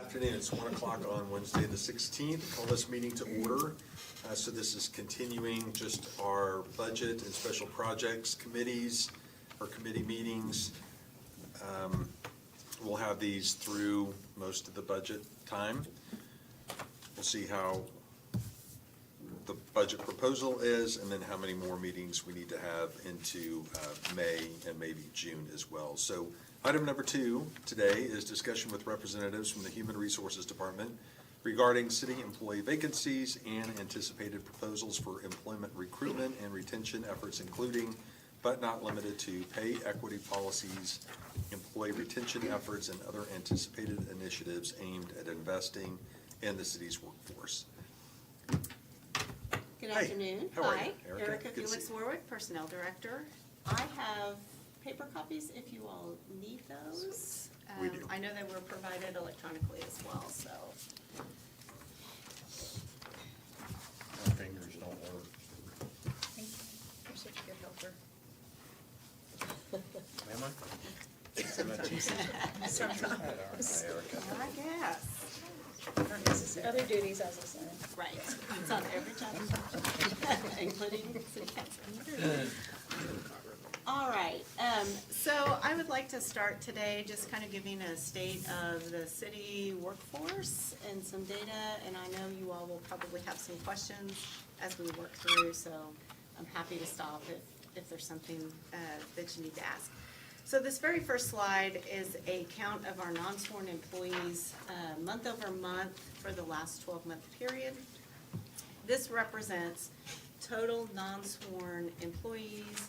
Afternoon, it's 1 o'clock on Wednesday, the 16th. Call this meeting to order. So this is continuing just our budget and special projects committees, or committee meetings. We'll have these through most of the budget time. We'll see how the budget proposal is, and then how many more meetings we need to have into May and maybe June as well. So item number 2 today is discussion with representatives from the Human Resources Department regarding city employee vacancies and anticipated proposals for employment recruitment and retention efforts, including but not limited to pay equity policies, employee retention efforts, and other anticipated initiatives aimed at investing in the city's workforce. Good Hi. afternoon. How are you, Hi, Erica? Erica Good to Felix see you. Warwick, Personnel Director. I have paper copies if you all need those. We do. I know they were provided electronically as well, so. My fingers don't work. Thank you. You're such a good helper. Am I? Sometimes. Hi, Erica. I guess. Not necessary. Other duties as a son. Right. It's on every job, including city council. All right, so I would like to start today just kind of giving a state of the city workforce and some data, and I know you all will probably have some questions as we work through, so I'm happy to stop if there's something that you need to ask. So this very first slide is a count of our non-sworn employees month over month for the last 12-month period. This represents total non-sworn employees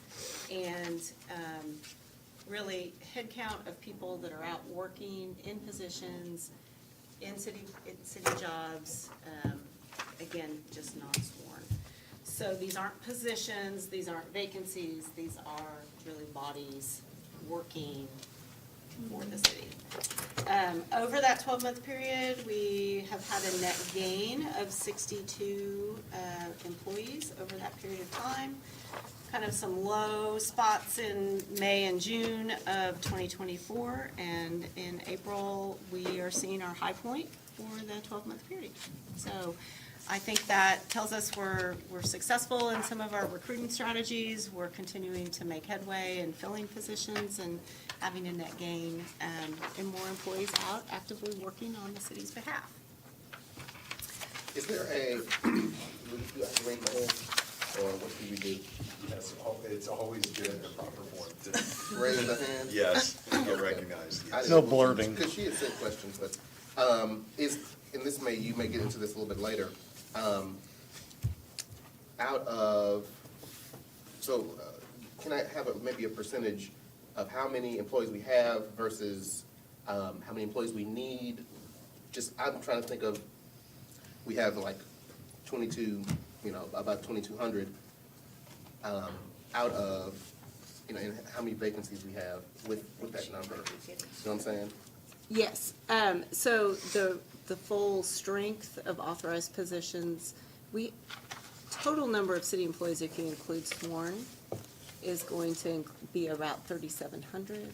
and really headcount of people that are out working in positions, in city jobs, again, just non-sworn. So these aren't positions, these aren't vacancies, these are really bodies working for the city. Over that 12-month period, we have had a net gain of 62 employees over that period of time. Kind of some low spots in May and June of 2024, and in April, we are seeing our high point for the 12-month period. So I think that tells us we're successful in some of our recruiting strategies. We're continuing to make headway in filling positions and having a net gain and more employees out actively working on the city's behalf. Is there a, would you have to rate the whole, or what do we do? Yes, it's always good in the proper form to, Raise the hand? yes, get recognized. I Yes. didn't No know, blurting. Because she had said questions, but, and this you may get into this a little bit later. Out of, can I have maybe a percentage of how many employees we have versus, how many employees we need? Just, I'm trying to think of, we have like 22, about 2,200, out of, and how many vacancies we have with that number. You know what I'm saying? Yes, so the full strength of authorized positions, total number of city employees, if you include sworn, is going to be about 3,700.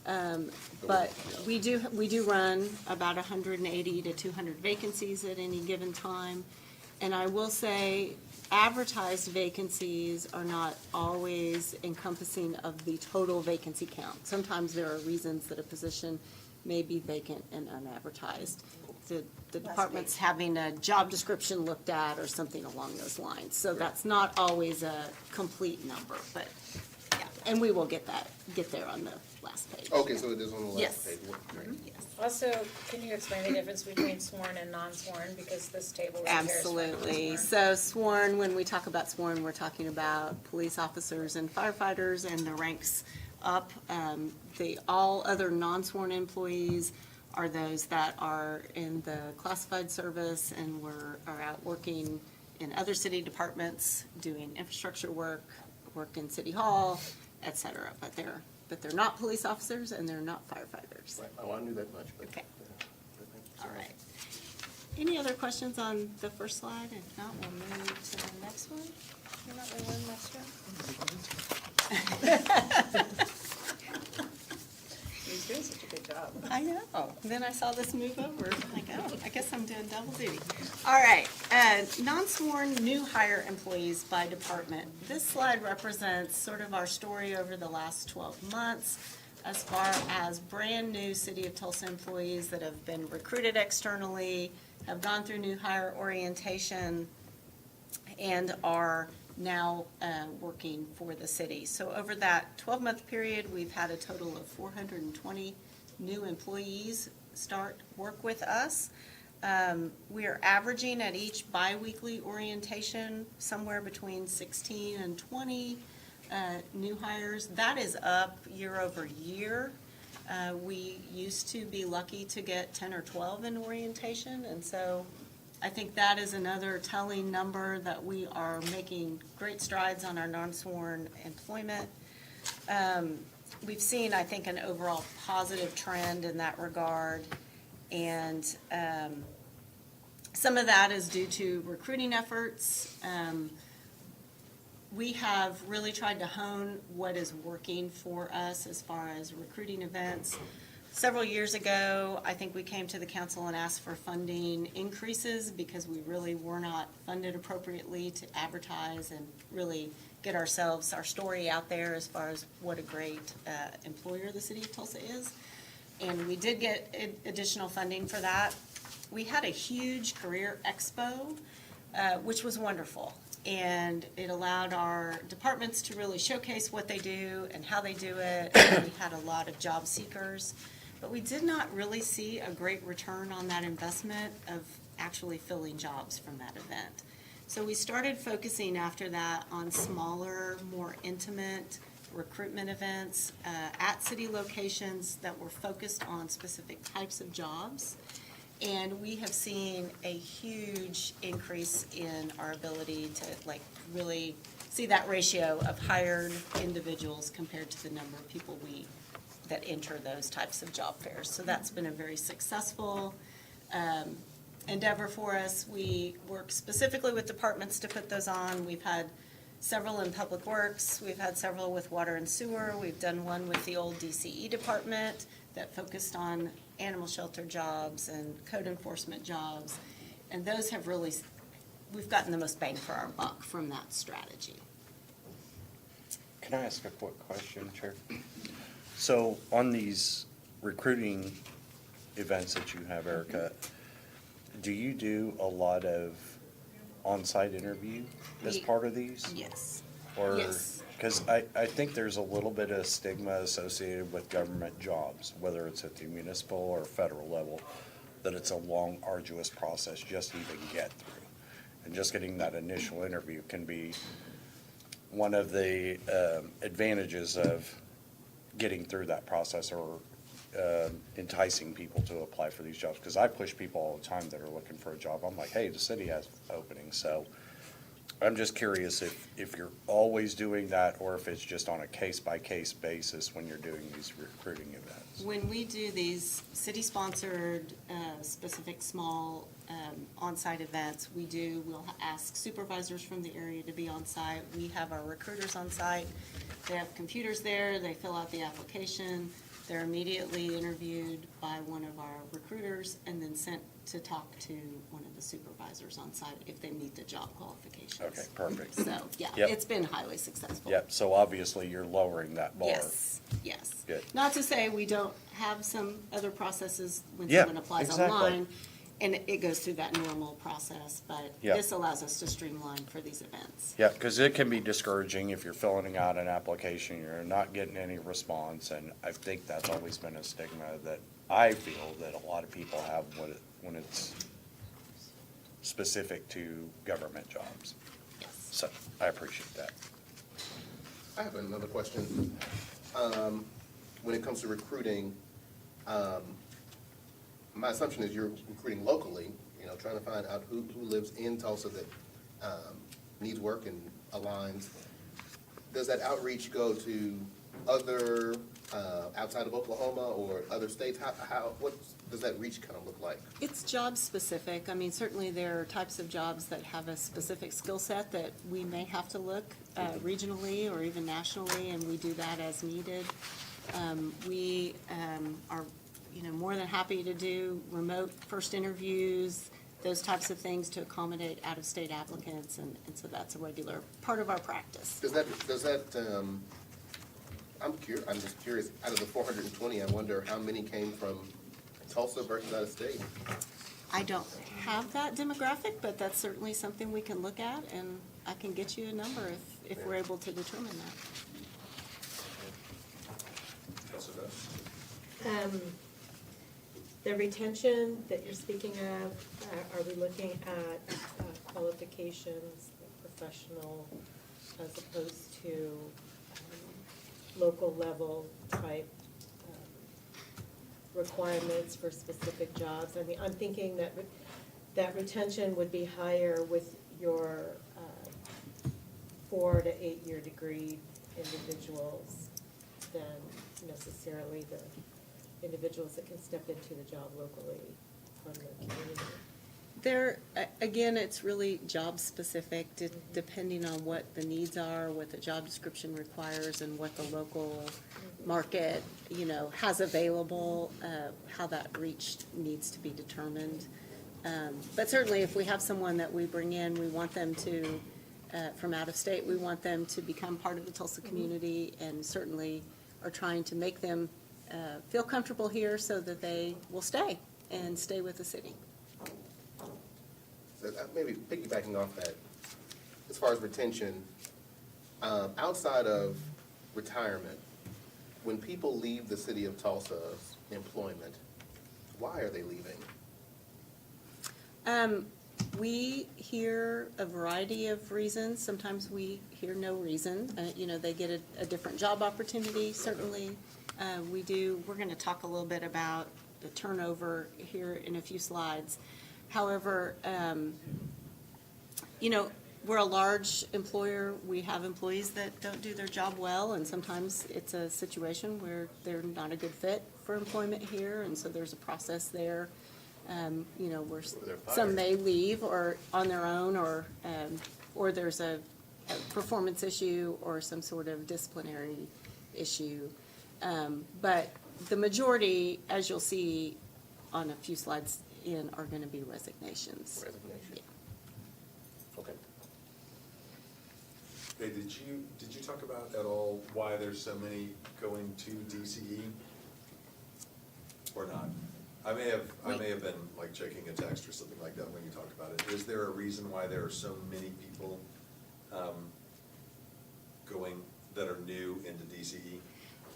Right. But we do run about 180 to 200 vacancies at any given time. And I will say, advertised vacancies are not always encompassing of the total vacancy count. Sometimes there are reasons that a position may be vacant and unadvertised. The department's having a job description looked at or something along those lines. So that's not always a complete number, but, yeah, and we will get there on the last page. Okay, so it is on the Yes. last page. Great. Yes. Also, can you explain the difference between sworn and non-sworn, because this table compares sworn and Absolutely. non-sworn. So sworn, when we talk about sworn, we're talking about police officers and firefighters and the ranks up. All other non-sworn employees are those that are in the classified service and are out working in other city departments, doing infrastructure work in City Hall, et cetera. But they're not police officers and they're not firefighters. Right. Oh, I knew that much, but. Okay. but thank you so All much. right. Any other questions on the first slide? If not, we'll move to the next one. You're not gonna win next year? He's doing such a good Good job. I know. Then I saw this move over, like, oh, I guess I'm doing double duty. All right, non-sworn new hire employees by department. This slide represents sort of our story over the last 12 months as far as brand-new City of Tulsa employees that have been recruited externally, have gone through new hire orientation, and are now working for the city. So over that 12-month period, we've had a total of 420 new employees start work with us. We are averaging at each biweekly orientation somewhere between 16 and 20 new hires. That is up year over year. We used to be lucky to get 10 or 12 in orientation, and so I think that is another telling number that we are making great strides on our non-sworn employment. We've seen, I think, an overall positive trend in that regard, and some of that is due to recruiting efforts. We have really tried to hone what is working for us as far as recruiting events. Several years ago, I think we came to the council and asked for funding increases because we really were not funded appropriately to advertise and really get our story out there as far as what a great employer the city of Tulsa is. And we did get additional funding for that. We had a huge career expo, which was wonderful. And it allowed our departments to really showcase what they do and how they do it. And we had a lot of job seekers. But we did not really see a great return on that investment of actually filling jobs from that event. So we started focusing after that on smaller, more intimate recruitment events at city locations that were focused on specific types of jobs. And we have seen a huge increase in our ability to really see that ratio of hired individuals compared to the number of people that enter those types of job fairs. So that's been a very successful endeavor for us. We work specifically with departments to put those on. We've had several in Public Works. We've had several with Water and Sewer. We've done one with the old DCE department that focused on animal shelter jobs and code enforcement jobs. And those have really, we've gotten the most bang for our buck from that strategy. Can I ask a quick question, Chair? So on these recruiting events that you have, Erica, do you do a lot of on-site interview as part of these? Yes. Or, Yes. because I think there's a little bit of stigma associated with government jobs, whether it's at the municipal or federal level, that it's a long, arduous process just to even get through. And just getting that initial interview can be one of the advantages of getting through that process or enticing people to apply for these jobs. Because I push people all the time that are looking for a job. I'm like, hey, the city has openings. So I'm just curious if you're always doing that or if it's just on a case-by-case basis when you're doing these recruiting events. When we do these city-sponsored, specific small on-site events, we'll ask supervisors from the area to be on-site. We have our recruiters on-site. They have computers there. They fill out the application. They're immediately interviewed by one of our recruiters and then sent to talk to one of the supervisors on-site if they meet the job qualifications. Okay, perfect. So, yeah, Yep. it's been highly successful. Yep, so obviously you're lowering that bar. Yes, yes. Good. Not to say we don't have some other processes when Yeah, someone applies exactly. online, and it goes through that normal process, but Yeah. this allows us to streamline for these events. Yeah, because it can be discouraging if you're filling out an application, you're not getting any response, and I think that's always been a stigma that I feel that a lot of people have when it's specific to government jobs. Yes. So I appreciate that. I have another question. When it comes to recruiting, my assumption is you're recruiting locally, trying to find out who lives in Tulsa that needs work and aligns. Does that outreach go to other, outside of Oklahoma or other states? What does that reach kind of look like? It's job specific. I mean, certainly there are types of jobs that have a specific skill set that we may have to look regionally or even nationally, and we do that as needed. We are more than happy to do remote first interviews, those types of things to accommodate out-of-state applicants, and so that's a regular part of our practice. Does that, I'm just curious, out of the 420, I wonder how many came from Tulsa versus out of state? I don't have that demographic, but that's certainly something we can look at, and I can get you a number if we're able to determine that. Counselor Dodd? The retention that you're speaking of, are we looking at qualifications, professional, as opposed to local level type requirements for specific jobs? I mean, I'm thinking that retention would be higher with your 4 to 8 year degree individuals than necessarily the individuals that can step into the job locally from the community. There, again, it's really job specific, depending on what the needs are, what the job description requires, and what the local market, has available, how that reach needs to be determined. But certainly, if we have someone that we bring in, we want them to, from out of state, we want them to become part of the Tulsa community, and certainly are trying to make them feel comfortable here so that they will stay with the city. So maybe piggybacking off that, as far as retention, outside of retirement, when people leave the city of Tulsa's employment, why are they leaving? We hear a variety of reasons. Sometimes we hear no reason. They get a different job opportunity, certainly. We're going to talk a little bit about the turnover here in a few slides. However, we're a large employer. We have employees that don't do their job well, and sometimes it's a situation where they're not a good fit for employment here, and so there's a process there. Where they're fired. some may leave or on their own, or there's a performance issue or some sort of disciplinary issue. But the majority, as you'll see on a few slides in, are going to be resignations. Resignation. Okay. Hey, did you talk about at all why there's so many going to DCE? Or not? I may have been like checking a text or something like that when you talked about it. Is there a reason why there are so many people going that are new into DCE?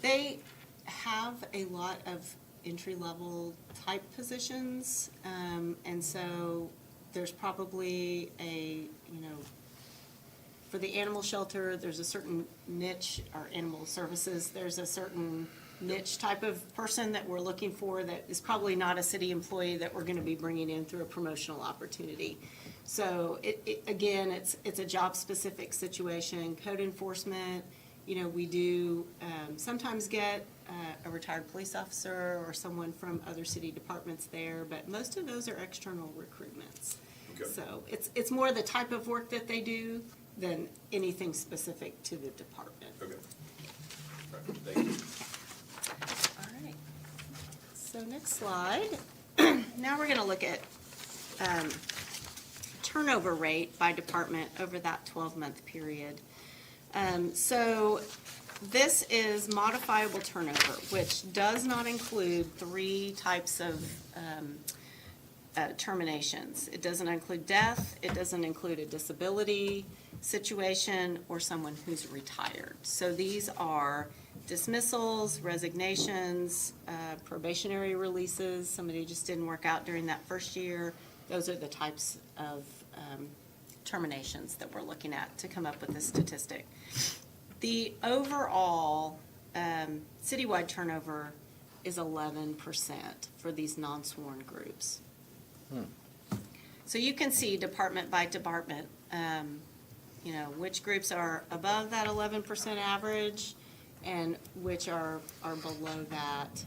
They have a lot of entry-level type positions, and so there's probably for the animal shelter, there's a certain niche, or animal services, there's a certain niche type of person that we're looking for that is probably not a city employee that we're going to be bringing in through a promotional opportunity. So again, it's a job-specific situation. Code enforcement, we do sometimes get a retired police officer or someone from other city departments there, but most of those are external recruitments. Okay. So it's more the type of work that they do than anything specific to the department. Okay. All right, thank you. All right. So next slide. Now we're going to look at turnover rate by department over that 12-month period. So this is modifiable turnover, which does not include 3 types of terminations. It doesn't include death, it doesn't include a disability situation, or someone who's retired. So these are dismissals, resignations, probationary releases, somebody just didn't work out during that first year. Those are the types of terminations that we're looking at to come up with this statistic. The overall citywide turnover is 11% for these non-sworn groups. So you can see department by department, which groups are above that 11% average and which are below that.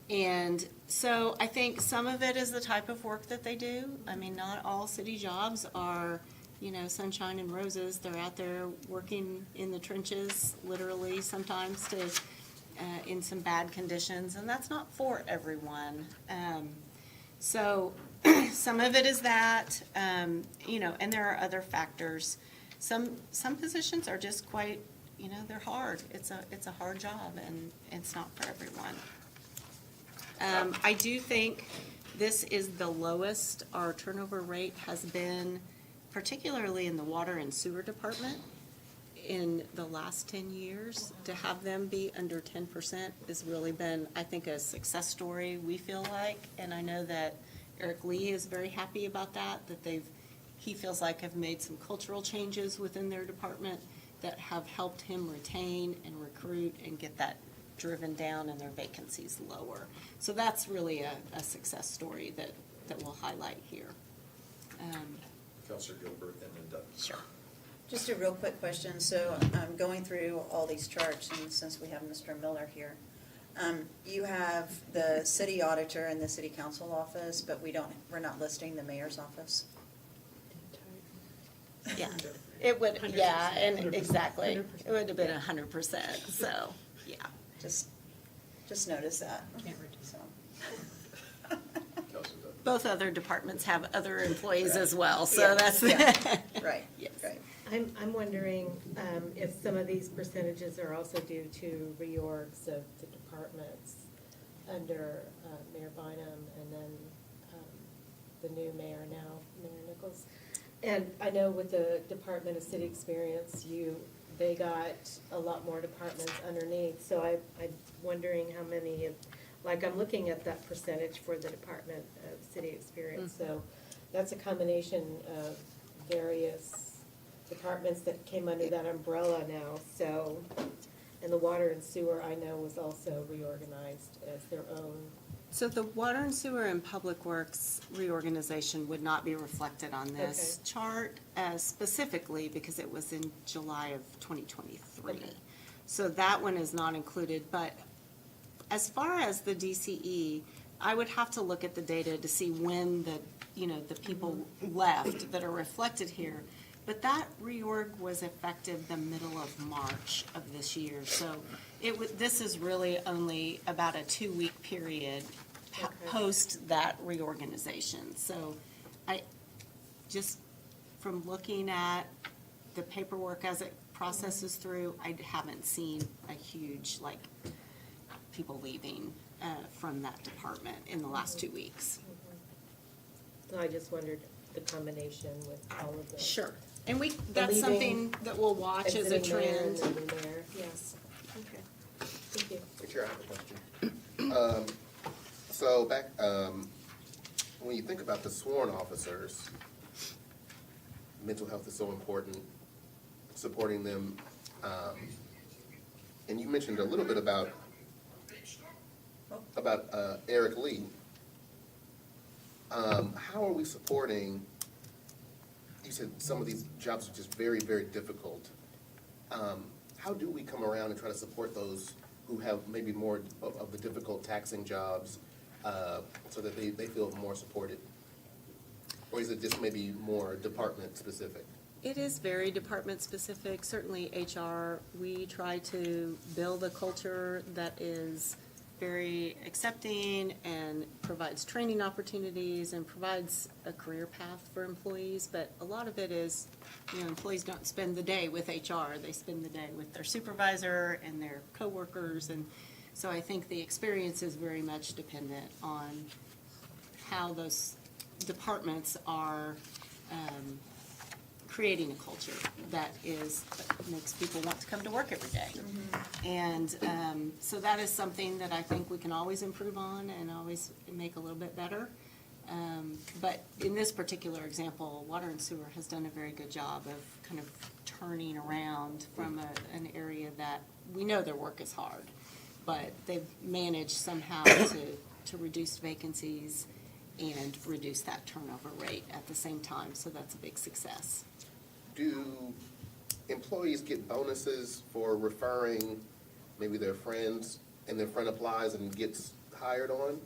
And so I think some of it is the type of work that they do. I mean, not all city jobs are, sunshine and roses. They're out there working in the trenches, literally, sometimes to in some bad conditions, and that's not for everyone. So some of it is that, you know, and there are other factors. Some positions are just quite, you know, they're hard. It's a hard job, and it's not for everyone. I do think this is the lowest our turnover rate has been, particularly in the water and sewer department, in the last 10 years. To have them be under 10% has really been, I think, a success story, we feel like. And I know that Eric Lee is very happy about that he feels like have made some cultural changes within their department that have helped him retain and recruit and get that driven down and their vacancies lower. So that's really a success story that we'll highlight here. Counselor Gilbert and then Doug. Sure. Just a real quick question. So I'm going through all these charts, and since we have Mr. Miller here, you have the city auditor and the city council office, but we're not listing the mayor's office. Yeah, it would, yeah, and exactly. It would have been 100%, so, yeah. Just notice that. So. Counselor Doug. Both other departments have other employees as well, so Yeah, that's. yeah, Right, Yes. right. I'm wondering if some of these percentages are also due to reorgs of the departments under Mayor Bynum and then the new mayor now, Mayor Nichols. And I know with the Department of City Experience, they got a lot more departments underneath. So I'm wondering how many of, like, I'm looking at that percentage for the Department of City Experience. So that's a combination of various departments that came under that umbrella now. So, and the water and sewer, I know, was also reorganized as their own. So the water and sewer and public works reorganization would not be reflected on this Okay. chart specifically because it was in July of 2023. Okay. So that one is not included, but as far as the DCE, I would have to look at the data to see when the people left that are reflected here. But that reorg was effective the middle of March of this year. So this is really only about a 2-week period Okay. post that reorganization. So just from looking at the paperwork as it processes through, I haven't seen a huge, people leaving from that department in the last 2 weeks. So I just wondered the combination with all of them. Sure. And that's leaving, something that we'll watch as a Exiting mayor and trend. the new mayor. Yes. Okay. Thank you. Chair, I have a question. So back, when you think about the sworn officers, mental health is so important, supporting them. And you mentioned a little bit about Eric Lee. How are we supporting, you said some of these jobs are just very, very difficult. How do we come around and try to support those who have maybe more of the difficult taxing jobs, so that they feel more supported? Or is it just maybe more department specific? It is very department specific. Certainly HR, we try to build a culture that is very accepting and provides training opportunities and provides a career path for employees. But a lot of it is, employees don't spend the day with HR. They spend the day with their supervisor and their coworkers. And so I think the experience is very much dependent on how those departments are creating a culture that makes people want to come to work every day. And so that is something that I think we can always improve on and always make a little bit better. But in this particular example, Water and Sewer has done a very good job of kind of turning around from an area that we know their work is hard, but they've managed somehow to reduce vacancies and reduce that turnover rate at the same time. So that's a big success. Do employees get bonuses for referring maybe their friends and their friend applies and gets hired on?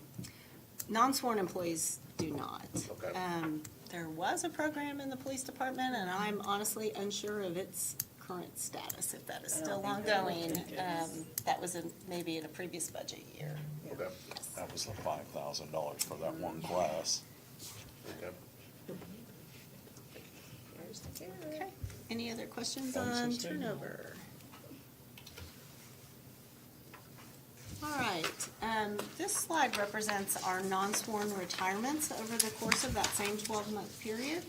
Non-sworn employees do not. Okay. There was a program in the police department, and I'm honestly unsure of its current status, if that is I don't still think that would ongoing. be good. That was maybe in a previous budget year. Okay, Yes. That was the $5,000 for that one class. okay. Okay. Any other questions Thanks, on Susan. turnover? All right, this slide represents our non-sworn retirements over the course of that same 12-month period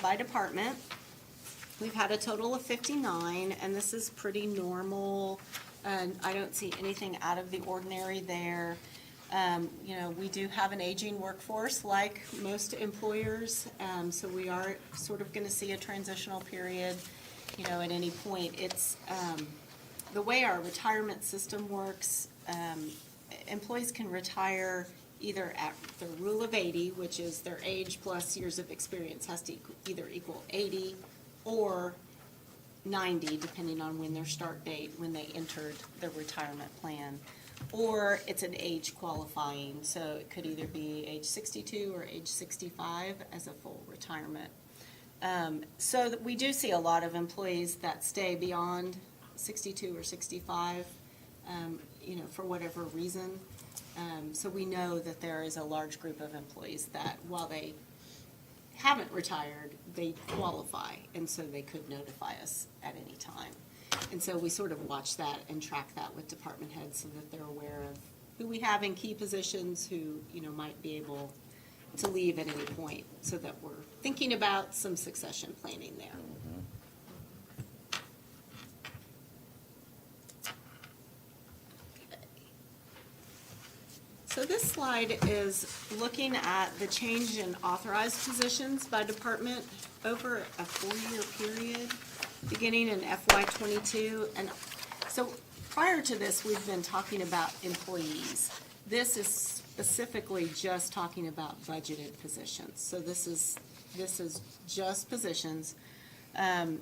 by department. We've had a total of 59, and this is pretty normal, and I don't see anything out of the ordinary there. You know, we do have an aging workforce like most employers, so we are sort of gonna see a transitional period, you know, at any point. It's, the way our retirement system works, employees can retire either at the rule of 80, which is their age plus years of experience has to either equal 80 or 90, depending on when their start date, when they entered the retirement plan. Or it's an age qualifying, so it could either be age 62 or age 65 as a full retirement. So that we do see a lot of employees that stay beyond 62 or 65, you know, for whatever reason. So we know that there is a large group of employees that, while they haven't retired, they qualify, and so they could notify us at any time. And so we sort of watch that and track that with department heads so that they're aware of who we have in key positions, who, you know, might be able to leave at any point, so that we're thinking about some succession planning there. So this slide is looking at the change in authorized positions by department over a 4-year period, beginning in FY '22. And so prior to this, we've been talking about employees. This is specifically just talking about budgeted positions. So this is just positions. And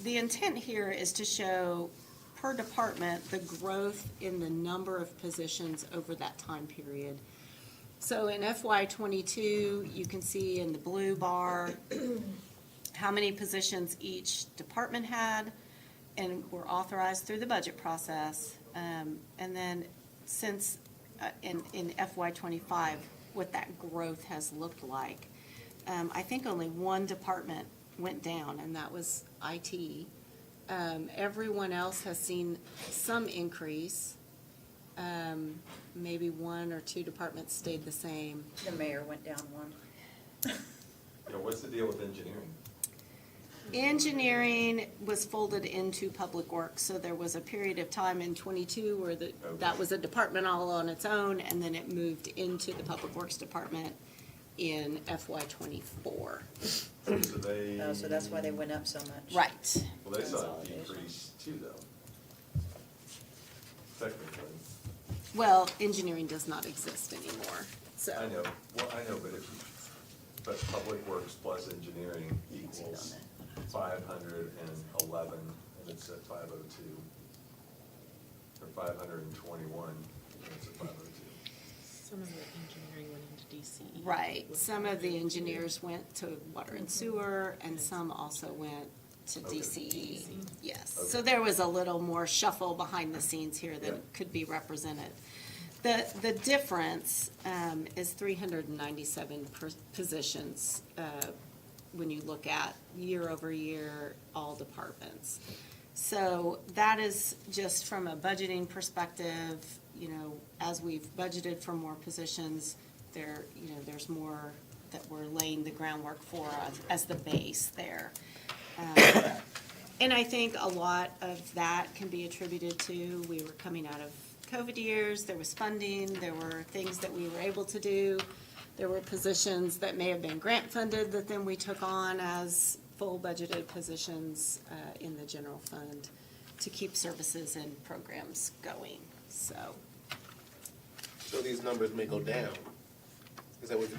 the intent here is to show per department the growth in the number of positions over that time period. So in FY '22, you can see in the blue bar how many positions each department had and were authorized through the budget process. And then since, in FY '25, what that growth has looked like. I think only one department went down, and that was IT. Everyone else has seen some increase. Maybe 1 or 2 departments stayed the same. The mayor went down one. You know, what's the deal with engineering? Engineering was folded into Public Works, so there was a period of time in '22 where that was a department all on its own, and then it moved into the Public Works Department in FY '24. So they. Oh, so that's why they went up so much. Right. Well, they saw a Consolidation. decrease too, though. Technically. Well, engineering does not exist anymore, so. I know, well, I know, but Public Works plus engineering You can see it on equals that. 511, and it's at 502. Or 521, and it's at 502. Some of the engineering went into DCE. Right, some of the engineers went to water and sewer, and some also went to Okay. DCE. Yes, Okay. so there was a little more shuffle behind the scenes here than Yeah. could be represented. The difference is 397 positions when you look at year over year, all departments. So that is just from a budgeting perspective, you know, as we've budgeted for more positions, there, you know, there's more that we're laying the groundwork for as the base there. And I think a lot of that can be attributed to, we were coming out of COVID years, there was funding, there were things that we were able to do. There were positions that may have been grant funded that then we took on as full budgeted positions in the general fund to keep services and programs going, so. So these numbers may go down. Is that what,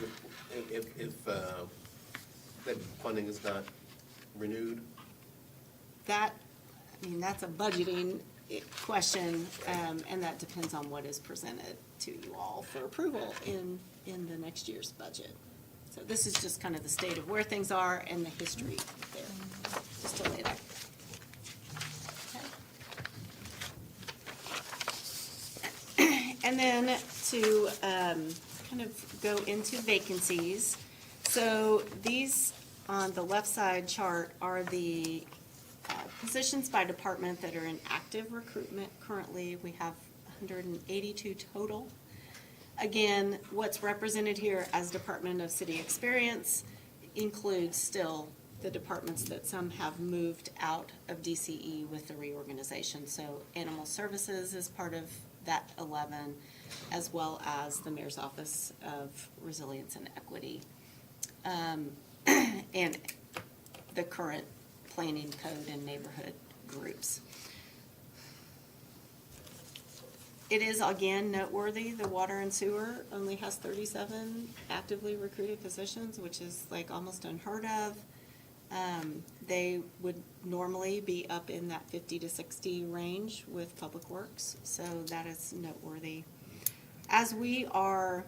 if that funding is not renewed? That, I mean, that's a budgeting question, and that depends on what is presented to you all for approval in the next year's budget. So this is just kind of the state of where things are and the history there, just to lay that. And then to kind of go into vacancies. So these on the left side chart are the positions by department that are in active recruitment currently. We have 182 total. Again, what's represented here as Department of City Experience includes still the departments that some have moved out of DCE with the reorganization. So Animal Services is part of that 11, as well as the Mayor's Office of Resilience and Equity. And the current planning code and neighborhood groups. It is again noteworthy, the water and sewer only has 37 actively recruited positions, which is like almost unheard of. They would normally be up in that 50 to 60 range with Public Works, so that is noteworthy. As we are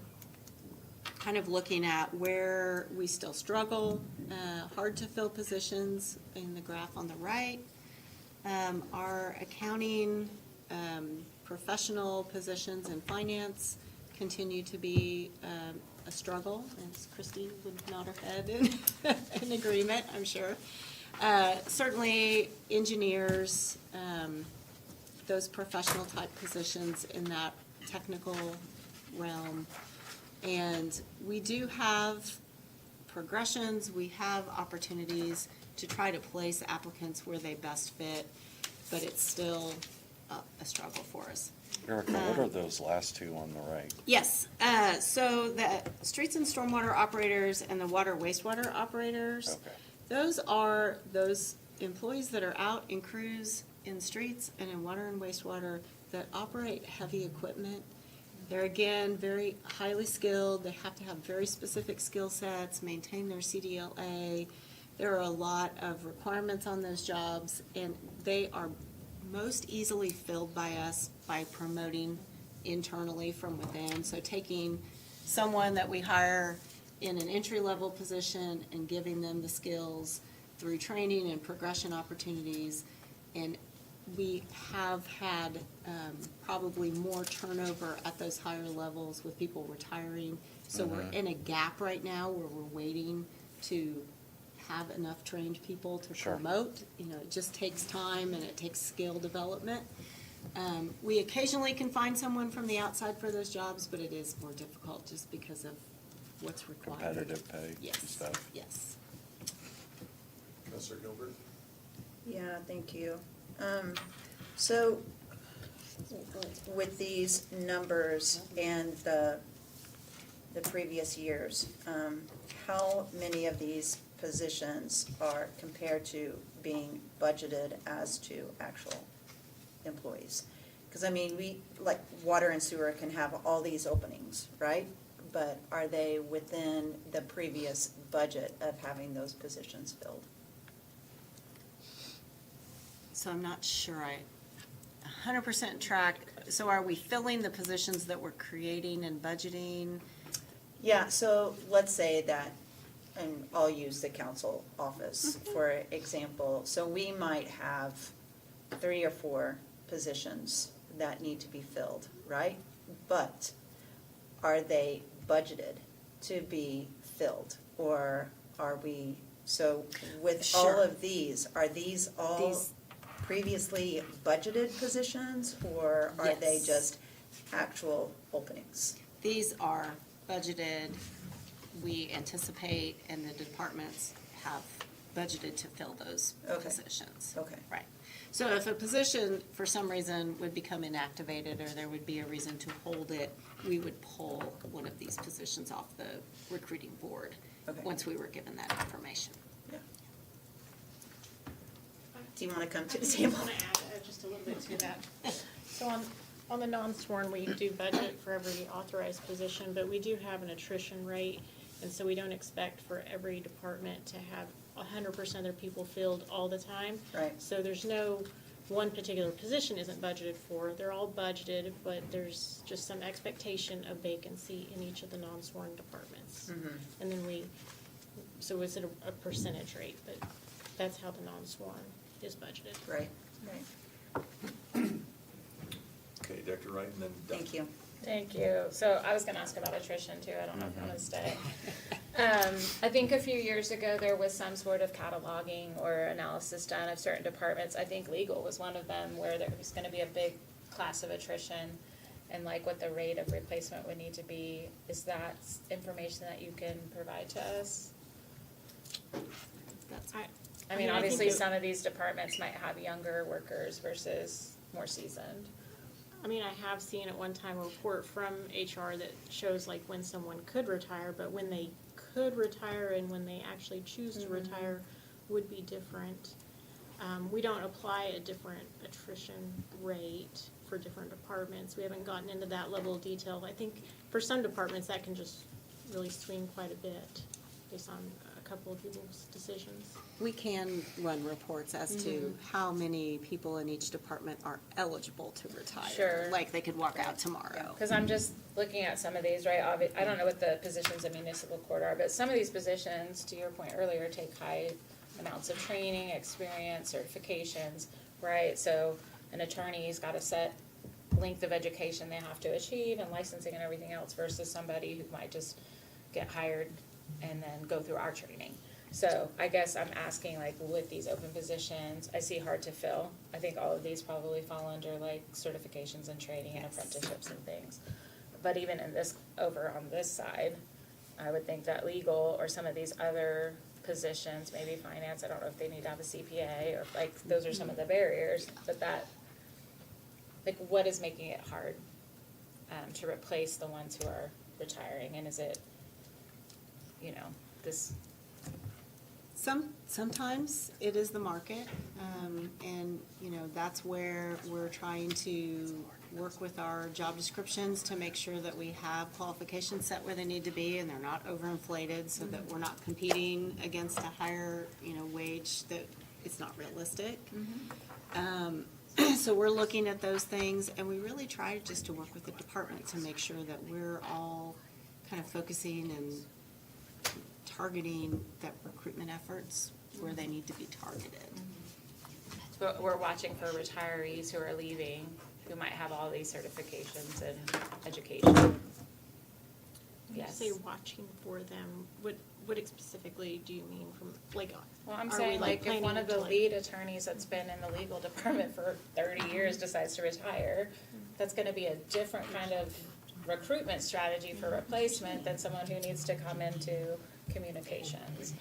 kind of looking at where we still struggle, hard to fill positions in the graph on the right. Our accounting, professional positions in finance continue to be a struggle, as Christine would nod her head in agreement, I'm sure. Certainly engineers, those professional type positions in that technical realm. And we do have progressions, we have opportunities to try to place applicants where they best fit, but it's still a struggle for us. Erica, what are those last two on the right? Yes, so the streets and stormwater operators and the water wastewater operators, Okay. those are those employees that are out in crews in streets and in water and wastewater that operate heavy equipment. They're again very highly skilled, they have to have very specific skill sets, maintain their CDLA. There are a lot of requirements on those jobs, and they are most easily filled by us by promoting internally from within. So taking someone that we hire in an entry-level position and giving them the skills through training and progression opportunities. And we have had probably more turnover at those higher levels with people retiring. So we're in a gap right now where we're waiting to have enough trained people to Sure. promote. You know, it just takes time and it takes skill development. We occasionally can find someone from the outside for those jobs, but it is more difficult just because of what's required. Competitive pay and Yes, stuff? yes. Counselor Gilbert? Yeah, thank you. So with these numbers and the previous years, how many of these positions are compared to being budgeted as to actual employees? Because I mean, we, like, water and sewer can have all these openings, right? But are they within the previous budget of having those positions filled? So I'm not sure I 100% track. So are we filling the positions that we're creating and budgeting? Yeah, so let's say that, and I'll use the council office for example. So we might have 3 or 4 positions that need to be filled, right? But are they budgeted to be filled? Or are we, so with all Sure. of these, are these all These- previously budgeted positions? Or are they Yes. just actual openings? These are budgeted. We anticipate, and the departments have budgeted to fill those Okay. positions. Okay. Right. So if a position, for some reason, would become inactivated, or there would be a reason to hold it, we would pull one of these positions off the recruiting board Okay. once we were given that information. Yeah. Do you want to come to the I table? want to add just a little bit to that. So on the non-sworn, we do budget for every authorized position, but we do have an attrition rate. And so we don't expect for every department to have 100% of their people filled all the time. Right. So there's no one particular position isn't budgeted for. They're all budgeted, but there's just some expectation of vacancy in each of the non-sworn departments. And then so it's at a percentage rate, but that's how the non-sworn is budgeted. Right, right. Okay, Dr. Wright, and then Doug. Thank you. Thank you. So I was gonna ask about attrition too. I don't know if I'm gonna stay. I think a few years ago, there was some sort of cataloging or analysis done of certain departments. I think legal was one of them where there was gonna be a big class of attrition and like what the rate of replacement would need to be. Is that information that you can provide to us? I mean, I think obviously, it- some of these departments might have younger workers versus more seasoned. I mean, I have seen at one time a report from HR that shows like when someone could retire, but when they could retire and when they actually choose to retire would be different. We don't apply a different attrition rate for different departments. We haven't gotten into that level of detail. I think for some departments, that can just really swing quite a bit based on a couple of people's decisions. We can run reports as to how many people in each department are eligible to retire. Sure. Like they could walk out tomorrow. Because I'm just looking at some of these, right, I don't know what the positions in municipal court are, but some of these positions, to your point earlier, take high amounts of training, experience, certifications, right? So an attorney's got a set length of education they have to achieve and licensing and everything else versus somebody who might just get hired and then go through our training. So I guess I'm asking, like, with these open positions, I see hard to fill. I think all of these probably fall under like certifications and training and apprenticeships and things. But even in this, over on this side, I would think that legal or some of these other positions, maybe finance, I don't know if they need to have a CPA or like, those are some of the barriers, but that, like, what is making it hard to replace the ones who are retiring? And is it, you know, this, Sometimes it is the market, and, you know, that's where we're trying to work with our job descriptions to make sure that we have qualifications set where they need to be and they're not overinflated so that we're not competing against a higher, you know, wage that it's not realistic. So we're looking at those things, and we really try just to work with the department to make sure that we're all kind of focusing and targeting that recruitment efforts where they need to be targeted. but we're watching for retirees who are leaving, who might have all these certifications and education. When you Yes. say watching for them, what specifically do you mean from, like, Well, I'm are we, saying, like, if planning one of to, the like- lead attorneys that's been in the legal department for 30 years decides to retire, that's gonna be a different kind of recruitment strategy for replacement than someone who needs to come into communications.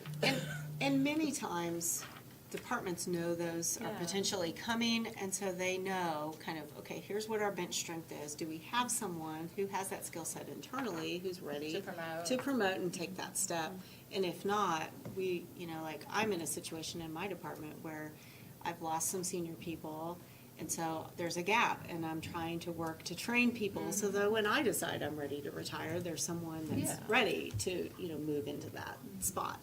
And many times, departments know those are Yeah. potentially coming, and so they know kind of, okay, here's what our bench strength is. Do we have someone who has that skill set internally, who's ready To promote. and take that step? And if not, we, you know, like, I'm in a situation in my department where I've lost some senior people, and so there's a gap, and I'm trying to work to train people so that when I decide I'm ready to retire, there's someone that's Yeah. ready to, you know, move into that spot.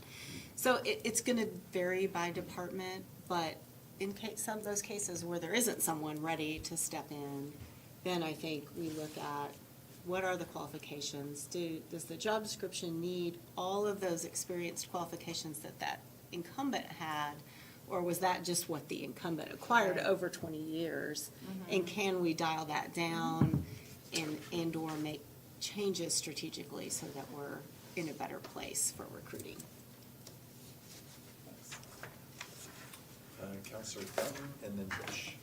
So it's gonna vary by department, but in some of those cases where there isn't someone ready to step in, then I think we look at what are the qualifications? Does the job description need all of those experienced qualifications that incumbent had? Or was that just what the incumbent acquired over 20 years? And can we dial that down and/or make changes strategically so that we're in a better place for recruiting? Counselor Thornton and then Trish.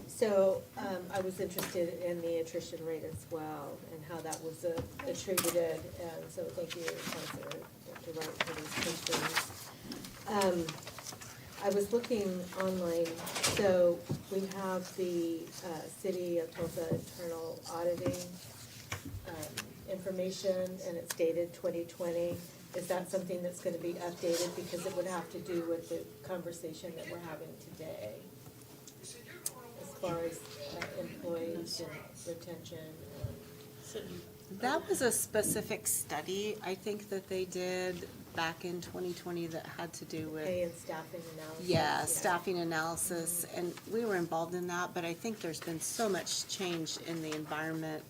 So, I was interested in the attrition rate as well, and how that was attributed, and so thank you, Counselor Dr. Wright, for these questions. I was looking online, so we have the City of Tulsa internal auditing information, and it's dated 2020. Is that something that's gonna be updated, because it would have to do with the conversation that we're having today? As far as employees and retention and. So, That was a specific study, I think, that they did back in 2020 that had to do with. Pay and staffing analysis. Yeah, staffing analysis, and we were involved in that, but I think there's been so much change in the environment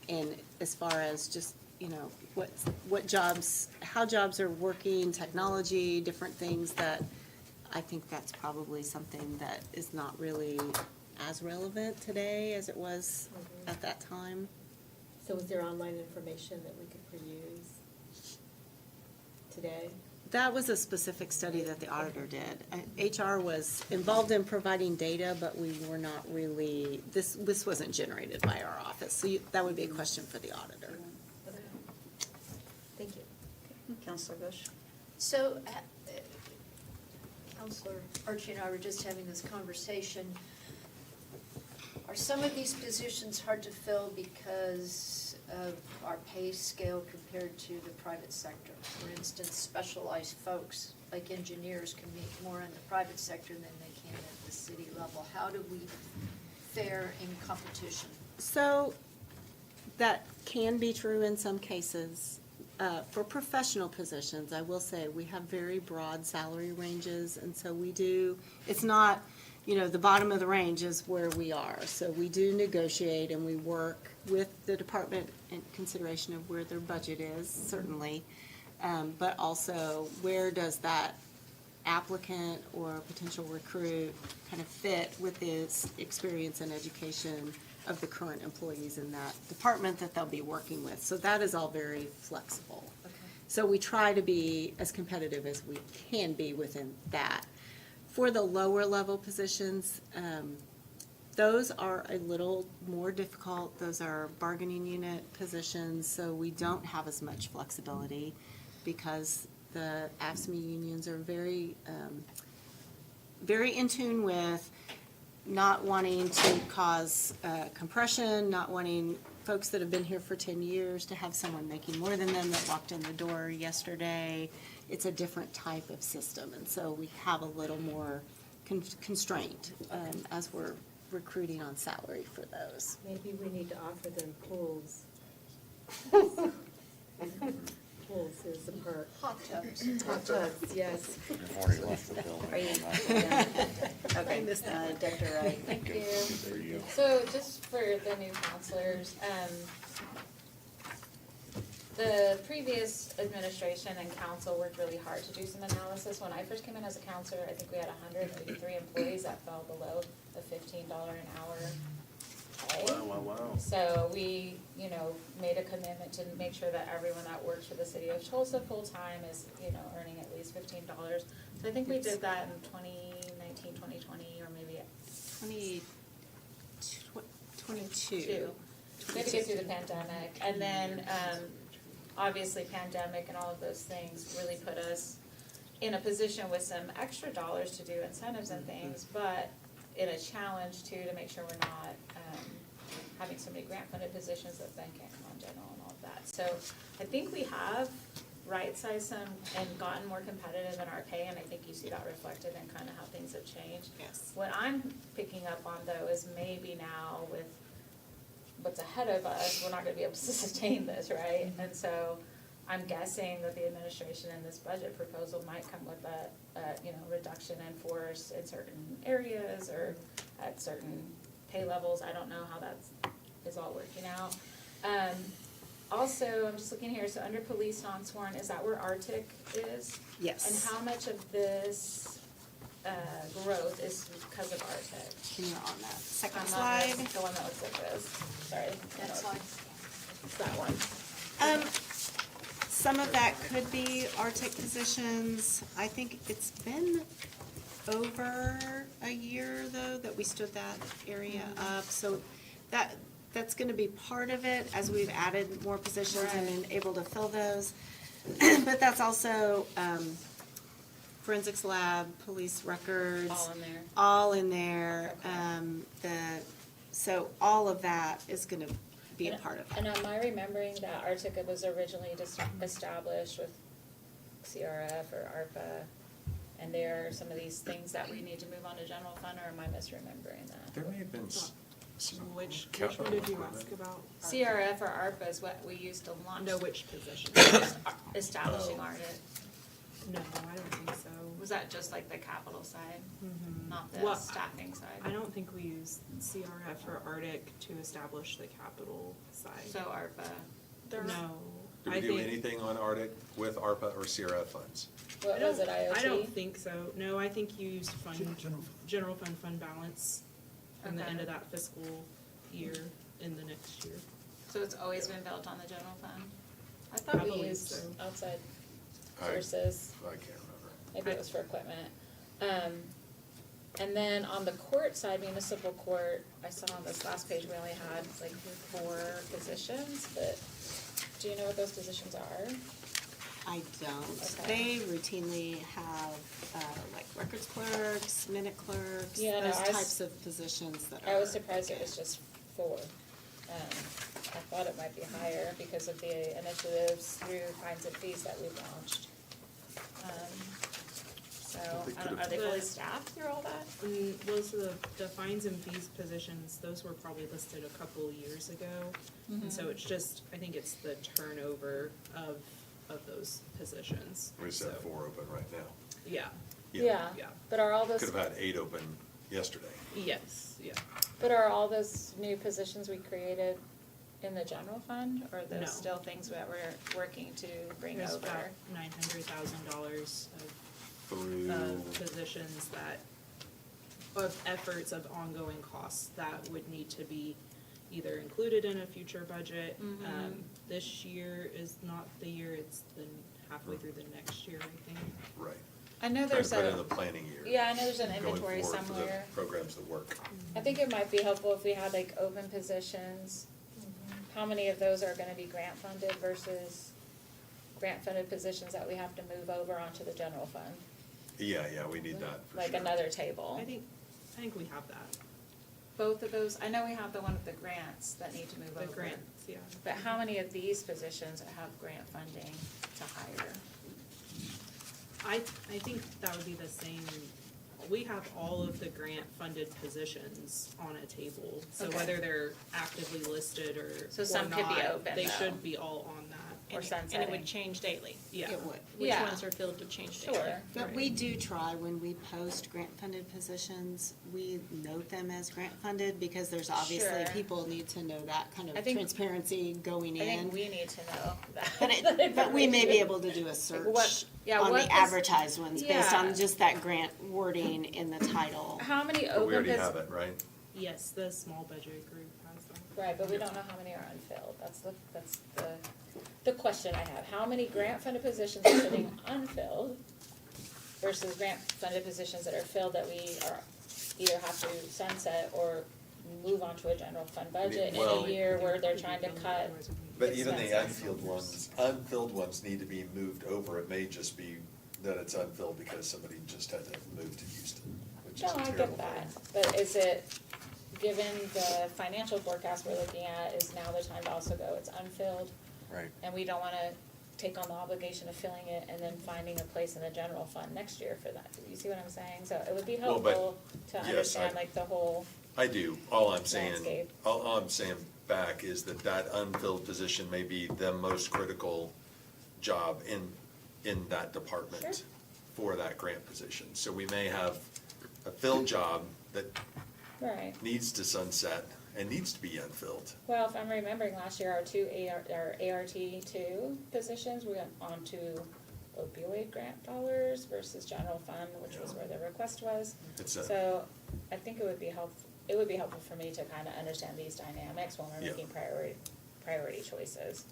and as far as just, you know, what jobs, how jobs are working, technology, different things that I think that's probably something that is not really as relevant today as it was at that time. So was there online information that we could peruse today? That was a specific study that the auditor did. HR was involved in providing data, but we were not really, this wasn't generated by our office. So that would be a question for the auditor. Thank you. Counselor Bush? So, Counselor Archie and I were just having this conversation. Are some of these positions hard to fill because of our pay scale compared to the private sector? For instance, specialized folks, like engineers, can make more in the private sector than they can at the city level. How do we fare in competition? So that can be true in some cases. For professional positions, I will say, we have very broad salary ranges, and so we do, it's not, the bottom of the range is where we are. So we do negotiate and we work with the department in consideration of where their budget is, certainly. But also, where does that applicant or potential recruit kind of fit with the experience and education of the current employees in that department that they'll be working with. So that is all very flexible. Okay. So we try to be as competitive as we can be within that. For the lower level positions, those are a little more difficult. Those are bargaining unit positions, so we don't have as much flexibility because the AFSCME unions are very, very in tune with not wanting to cause compression, not wanting folks that have been here for 10 years to have someone making more than them that walked in the door yesterday. It's a different type of system, and so we have a little more constraint as we're recruiting on salary for those. Maybe we need to offer them pools. Pools is a perk. Hot tubs. Hot tubs, yes. You've already left the building. Are you? Okay, Dr. Wright. Thank you. There you go. So just for the new counselors, the previous administration and council worked really hard to do some analysis. When I first came in as a counselor, I think we had 183 employees that fell below the $15 an hour pay. Wow. So we, made a commitment to make sure that everyone that works for the city of Tulsa full-time is, earning at least $15. So I think we did that in 2019, 2020, or maybe 22. we had to get through the pandemic, and then, obviously, pandemic and all of those things really put us in a position with some extra dollars to do incentives and things, but in a challenge too, to make sure we're not, having so many grant-funded positions that then can't come on general and all of that. So I think we have right-sized some and gotten more competitive in our pay, and I think you see that reflected in kind of how things have changed. Yes. What I'm picking up on though is maybe now with what's ahead of us, we're not gonna be able to sustain this, right? And so I'm guessing that the administration in this budget proposal might come with a reduction in force in certain areas or at certain pay levels. I don't know how is all working out. Also, I'm just looking here, so under police non-sworn, is that where Arctic is? Yes. And how much of this growth is because of Arctic? And you're on that second I'm on slide. the one that looks like this, sorry. That slide. It's that one. Some of that could be Arctic positions. I think it's been over a year, though, that we stood that area up. So that's gonna be part of it as we've added more positions and been able to fill those. But that's also forensics lab, police records. All in there. All in there. Okay. So all of that is gonna be a part of it. And am I remembering that Arctic was originally established with CRF or ARPA? And there are some of these things that we need to move on to general fund, or am I misremembering that? There may have been some Which capital one did you equipment. ask about? CRF or ARPA is what we used to launch. No, which position? Establishing Arctic. No, I don't think so. Was that just like the capital side, not the Well, staffing side? I don't think we use CRF or Arctic to establish the capital side. So ARPA. No. Do we I do think- anything on Arctic with ARPA or CRF funds? What was it, IoT? I don't think so. No, I think you used general fund balance from the Okay. end of that fiscal year in the next year. So it's always been built on the general fund? I thought we Probably used so. outside I sources, can't remember. maybe it was for equipment. And then on the court side, municipal court, I saw on this last page, we only had like 4 positions, but do you know what those positions are? I don't. Okay. They routinely have, like records clerks, minute clerks, Yeah, no, those I was- types of positions that are. I was surprised it was just 4. I thought it might be higher because of the initiatives through fines and fees that we've launched. So, They I don't- could've- are they fully staffed through all that? Those are the fines and fees positions, those were probably listed a couple years ago. And so it's just, I think it's the turnover of those positions. We just have So, 4 open right now. Yeah, Yeah, Yeah. but are all those, Could have had 8 open yesterday. yes, yeah. but are all those new positions we created in the general fund? Or are No. those still things that we're working to bring There's over? about $900,000 Through, of positions of efforts of ongoing costs that would need to be either included in a future budget. This year is not the year, it's the halfway through the next year, I think. right. I know Trying to there's put in a, the planning year. yeah, I know there's an going inventory forward for the somewhere. Programs that work. I think it might be helpful if we had like open positions. How many of those are gonna be grant funded versus grant funded positions that we have to move over onto the general fund? Yeah, we need that for Like sure. another table. I think we have that, Both of those, I know we have the one with the grants that need to move over. the grants, yeah. But how many of these positions have grant funding to hire? I think that would be the same, we have all of the grant-funded positions on a table. So Okay. whether they're actively listed or So some could be not, open, they though. should be all on that. Or And it sunsetting? would change daily. Yeah. It would. Which Yeah. ones are filled to change daily. Sure. But we do try, when we post grant-funded positions, we note them as grant-funded because there's obviously, Sure. people need to know that kind I of think- transparency going I think in. we need to know that. But we may be information. able to do a search what- yeah, on what the pos- advertised ones based Yeah. on just that grant wording in the title. How many But we open already have it, right? Yes, the small budget group has them. Right, but we don't know how many are unfilled, that's the question I have. How many grant-funded positions are sitting unfilled versus grant-funded positions that are filled that we are, either have to sunset or move on to a general fund budget in Well- a year where they're trying to cut? But even the Expenses. unfilled ones need to be moved over. It may just be that it's unfilled because somebody just had to move to Houston, which No, is a I terrible get that, thing. but is it, given the financial forecast we're looking at, is now the time to also go, it's unfilled? Right. And we don't wanna take on the obligation of filling it and then finding a place in the general fund next year for that. You see what I'm saying? So it would be Well, but- helpful to yes, understand I- like the whole, I do. All I'm saying, Landscape. all I'm saying back is that unfilled position may be the most critical job in that department Sure. for that grant position. So we may have a filled job that right. needs to sunset and needs to be unfilled. Well, if I'm remembering last year, our ART two positions, we went on to opioid grant dollars versus general fund, which was where the request was. It's a- So I think it would be helpful for me to kind of understand these dynamics when we're Yeah. making priority choices.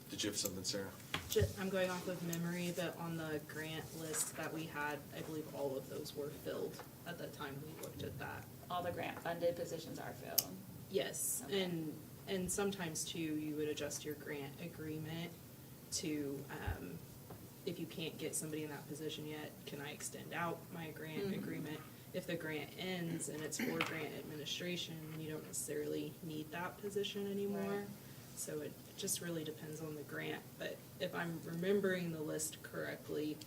Did you have something, Sarah? I'm going off of memory, but on the grant list that we had, I believe all of those were filled at the time we looked at that. All the grant-funded positions are filled. Yes, Okay. and sometimes too, you would adjust your grant agreement to, if you can't get somebody in that position yet, can I extend out my grant agreement? If the grant ends and it's for grant administration, you don't necessarily need that position anymore. Right. So it just really depends on the grant, but if I'm remembering the list correctly,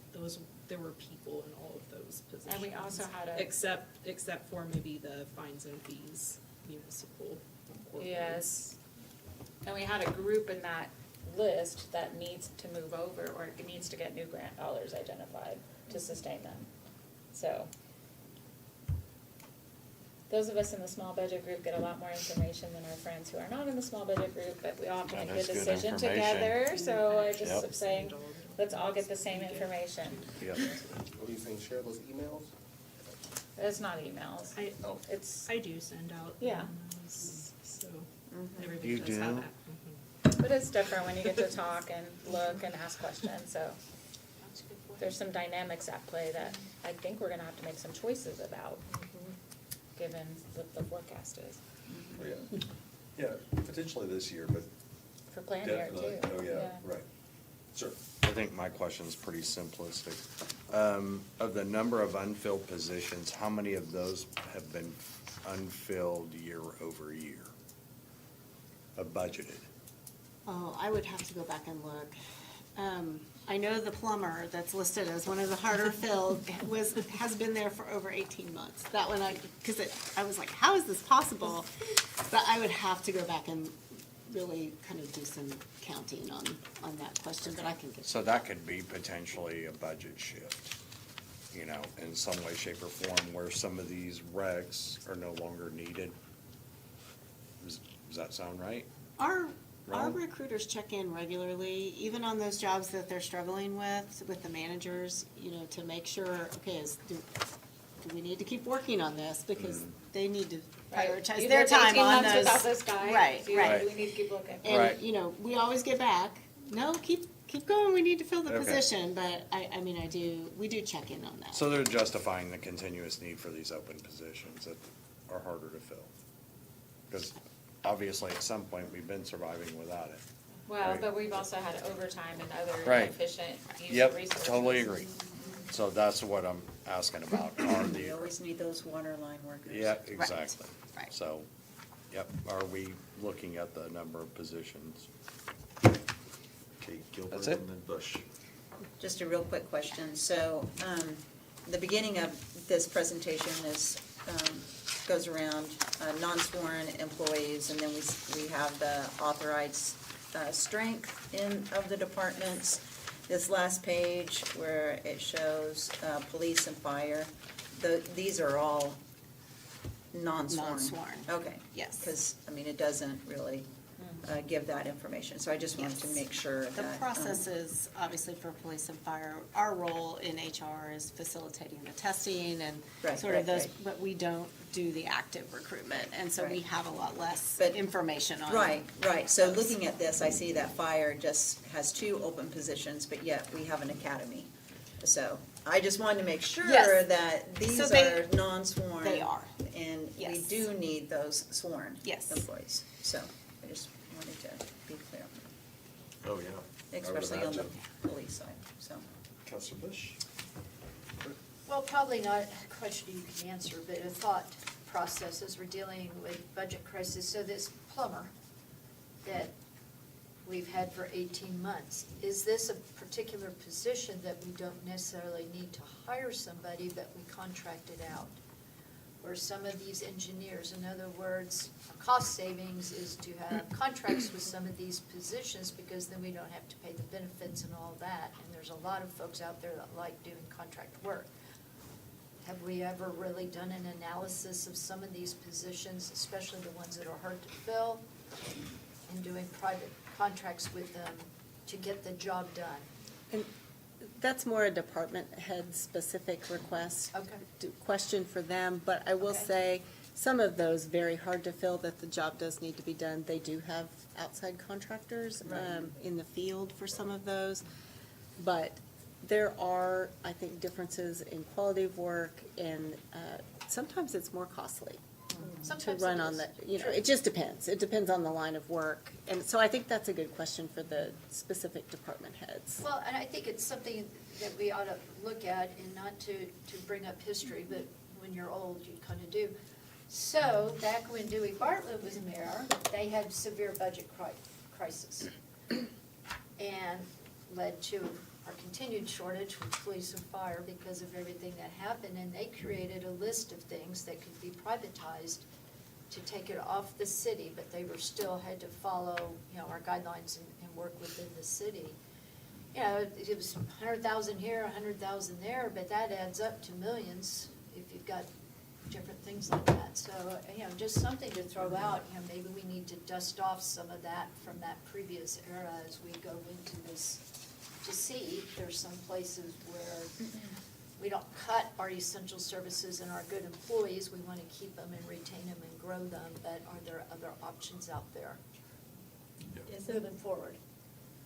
there were people in all of those positions. And we also had a- Except for maybe the fines and fees municipal court boards. Yes. And we had a group in that list that needs to move over or needs to get new grant dollars identified to sustain them. So those of us in the small budget group get a lot more information than our friends who are not in the small budget group, but we all have to That make a is good decision information. together. So I just Yep. am saying, let's all get the same information. Yep. What are you saying, share those emails? It's not emails. I It's, I do send out Yeah. emails, so. Everybody You does have do? that. But it's different when you get to talk and look and ask questions, so there's some dynamics at play that I think we're gonna have to make some choices about, given what the forecast is, Yeah, yeah, potentially this year, but for plan year too. definitely, oh, yeah, right. Sure. I think my question's pretty simplistic. Of the number of unfilled positions, how many of those have been unfilled year over year? Budgeted? Oh, I would have to go back and look. I know the plumber that's listed as one of the harder filled has been there for over 18 months. That one I was like, how is this possible? But I would have to go back and really kind of do some counting on that question, but I can get. So that could be potentially a budget shift, you know, in some way, shape, or form, where some of these regs are no longer needed. Does that sound right? Our Wrong? recruiters check in regularly, even on those jobs that they're struggling with the managers, you know, to make sure, okay, do we need to keep working on this? Because they need to prioritize You've their worked time 18 on months those. without this guy. Right, Do you- right. Do we need to keep looking? Right. And, you know, we always get back, no, keep going, we need to fill the Okay. position, but I mean, we do check in on that. So they're justifying the continuous need for these open positions that are harder to fill. Because obviously, at some point, we've been surviving without it. Well, Right. but we've also had overtime and other Right. efficient use of Yep, resources. totally agree. So that's what I'm asking about, are We the, always need those water line workers. yeah, exactly. Right. So, yep, are we looking at the number of positions? Okay, Gilbert That's it. and then Bush. Just a real quick question. So, the beginning of this presentation goes around non-sworn employees, and then we have the authorized strength of the departments. This last page where it shows police and fire, these are all non-sworn. Non-sworn. Okay. Yes. Because, I mean, it doesn't really give that information, so I just wanted to Yes. make sure The that. process is, obviously for police and fire, our role in HR is facilitating the testing and Right, sort of right, those, right. but we don't do the active recruitment, and so we Right. have a lot less But- information on. Right, so those. looking at this, I see that fire just has 2 open positions, but yet we have an academy. So I just wanted to make sure Yes. that these So they- are non-sworn. they are. And we Yes. do need those sworn Yes. employees. So I just wanted to be clear, Oh, yeah. I would especially on the imagine. police side, so. Counselor Bush? Well, probably not a question you can answer, but a thought process as we're dealing with budget crisis. So this plumber that we've had for 18 months, is this a particular position that we don't necessarily need to hire somebody, but we contract it out? Or some of these engineers, in other words, cost savings is to have contracts with some of these positions, because then we don't have to pay the benefits and all that. And there's a lot of folks out there that like doing contract work. Have we ever really done an analysis of some of these positions, especially the ones that are hard to fill, and doing private contracts with them to get the job done? And that's more a department head specific request. Okay. Question for them, but I will Okay. say, some of those very hard to fill that the job does need to be done, they do have outside contractors Right. in the field for some of those. But there are, I think, differences in quality of work, and sometimes it's more costly to Sometimes run it on is. the, you know, True. it just depends. It depends on the line of work. And so I think that's a good question for the specific department heads. Well, and I think it's something that we ought to look at, and not to bring up history, but when you're old, you kind of do. So, back when Dewey Bartlett was mayor, they had severe budget crisis. And led to our continued shortage with police and fire because of everything that happened. And they created a list of things that could be privatized to take it off the city, but they were still had to follow, you know, our guidelines and work within the city. You know, it was 100,000 here, 100,000 there, but that adds up to millions if you've got different things like that. So, you know, just something to throw out, you know, maybe we need to dust off some of that from that previous era as we go into this, to see if there's some places where we don't cut our essential services and our good employees, we wanna keep them and retain them and grow them, but are there other options out there Isn't, moving forward?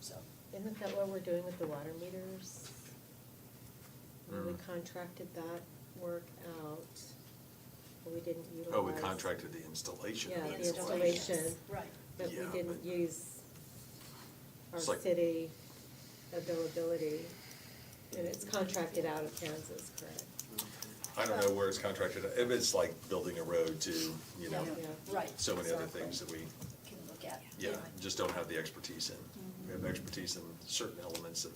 So, isn't that what we're doing with the water meters? When we Mm. contracted that work out, but we didn't utilize. Oh, we contracted the installation. Yeah, of the it. installation, right. but we Yeah, didn't but- use our It's like- city availability, and it's contracted out of Kansas, correct? I don't know where it's contracted. If it's like building a road to, you know, Yeah. Yeah. Right. so many other Exactly. things that we, Can look at. yeah, just don't have the expertise in. We have expertise in certain elements of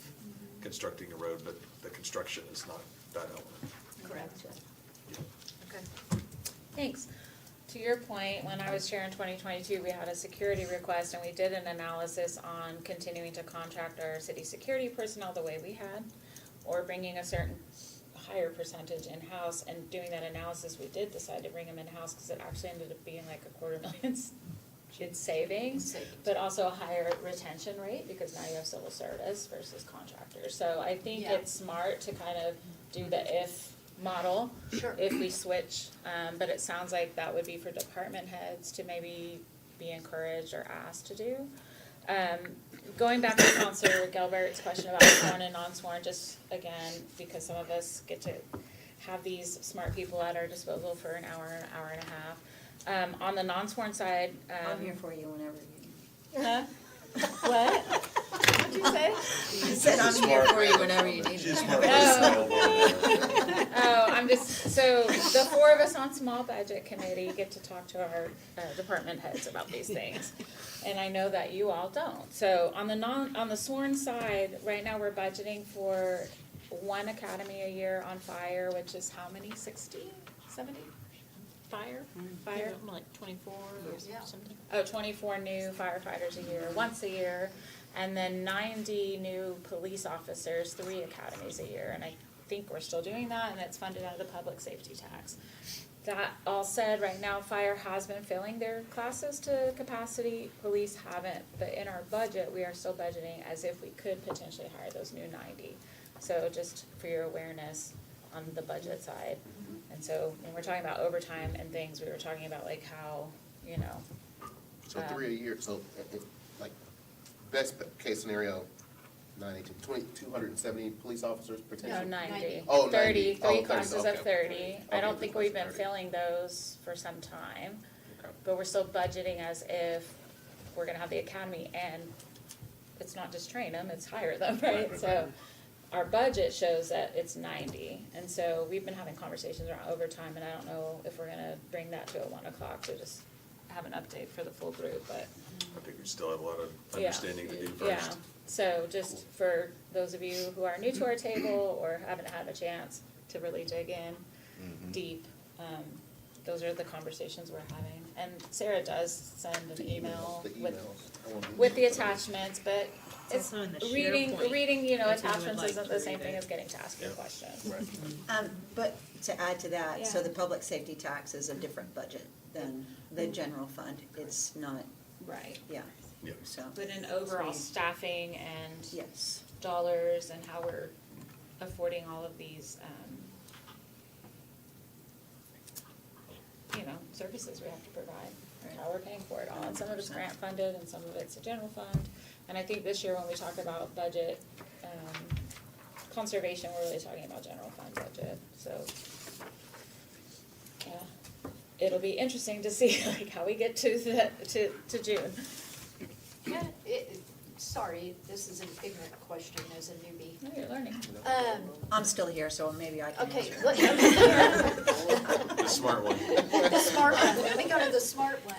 constructing a road, but the construction is not that element. Correct. Yeah. Okay. Thanks. To your point, when I was chair in 2022, we had a security request and we did an analysis on continuing to contract our city security personnel the way we had, or bringing a certain higher percentage in-house. And doing that analysis, we did decide to bring them in-house because it actually ended up being like $250,000 in savings, Savings. but also a higher retention rate because now you have civil service versus contractors. So I think Yeah. it's smart to kind of do the if model Sure. if we switch, but it sounds like that would be for department heads to maybe be encouraged or asked to do. Going back to Counselor Gilbert's question about sworn and non-sworn, just again, because some of us get to have these smart people at our disposal for an hour and a half. On the non-sworn side, I'm here for you whenever you. Huh? What? What'd you say? You said I'm here for you whenever you need She's me. smart. Oh, I'm just, so the four of us on small budget committee get to talk to our department heads about these things. And I know that you all don't. So on the sworn side, right now we're budgeting for one academy a year on fire, which is how many, 60, 70? Fire? Like 24 or Yeah. something. Oh, 24 new firefighters a year, once a year, and then 90 new police officers, 3 academies a year. And I think we're still doing that, and it's funded out of the public safety tax. That all said, right now, fire has been filling their classes to capacity, police haven't, but in our budget, we are still budgeting as if we could potentially hire those new 90. So just for your awareness on the budget side. And so when we're talking about overtime and things, we were talking about like how, you know, So 3 a year, so like, best case scenario, 270 police officers no, potentially? 90. Oh, 30, 90. Oh, 3 30, classes of okay. 30. I Okay, don't three think classes we've of been 30. filling those for some time, Okay. but we're still budgeting as if we're gonna have the academy and it's not just train them, it's hire them, right? So our budget shows that it's 90, and so we've been having conversations around overtime, and I don't know if we're gonna bring that to a 1 o'clock, so just have an update for the full group, but. I think we still have a lot of Yeah. understanding to do Yeah, first. so just for those of you who are new to our table or haven't had a chance to really dig in deep, those are the conversations we're having. And Sarah does send an email The with, emails. I wanna- with the attachments, but it's, also in the reading, SharePoint, you know, if you would attachments like isn't to the read same thing it. as getting to ask your Yeah. question. Right. But to add to that, so Yeah. the public safety tax is a different budget than the general fund. It's not, Right, yeah, Yeah. so, but in overall staffing and yes. dollars and how we're affording all of these, you know, services we have to provide, and how we're paying for it all. And some of it's grant funded and some of it's a general fund. And I think this year when we talk about budget, conservation, we're really talking about general fund budget, so. It'll be interesting to see like how we get to June. Yeah, sorry, this is an ignorant question as a newbie. No, you're learning. I'm still here, so maybe I can Okay, answer. The smart one. the smart one, let me go to the smart one.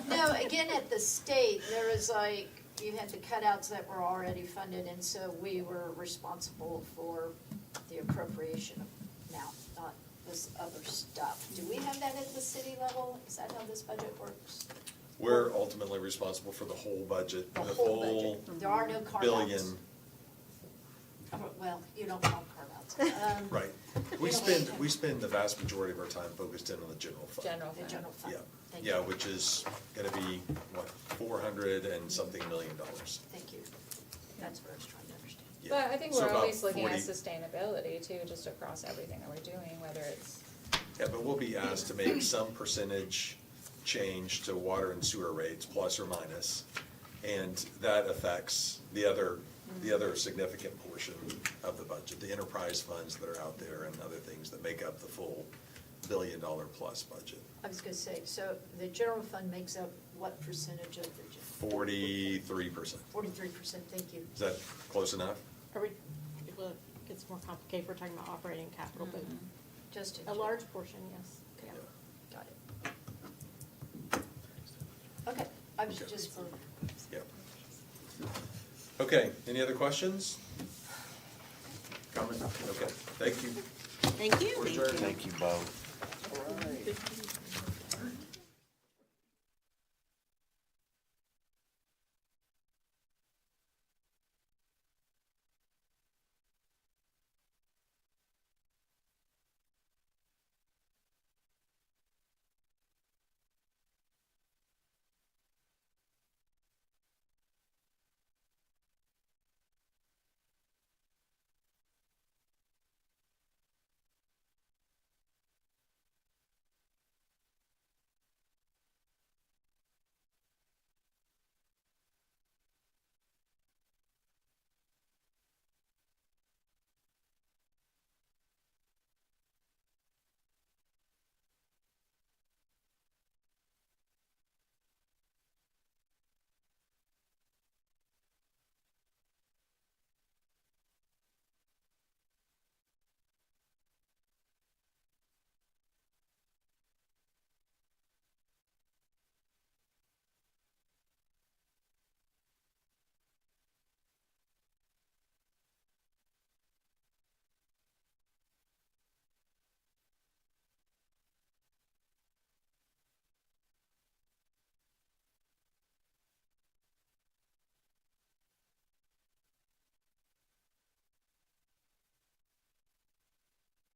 No, again, at the state, there was like, you had the cutouts that were already funded, and so we were responsible for the appropriation amount, not this other stuff. Do we have that at the city level? Is that how this budget works? We're ultimately responsible for the whole budget, The the whole whole budget? There are no carve-outs? billion. Well, you don't call them carve-outs. Right. We spend the vast majority of our time focused in on the general fund. General The fund. general fund. Yeah, Thank yeah, you. which is gonna be, what, $400 and something million. Thank you. That's what I was trying to understand. But I think So we're about always looking at 40 sustainability too, just across everything that we're doing, whether it's, Yeah, but we'll be asked to make some percentage change to water and sewer rates, plus or minus. And that affects the other significant portion of the budget, the enterprise funds that are out there and other things that make up the full $1 billion-plus budget. I was gonna say, so the general fund makes up what percentage of the? 43%. 43%, thank you. Is that close enough? Are we, well, it gets more complicated if we're talking about operating capital, but Just in a large portion, yes, yeah. Got it. Okay, I was just for, Yeah. Okay, any other questions? Comment? Okay, thank you. Thank you. We're adjourned. Thank you, Bo.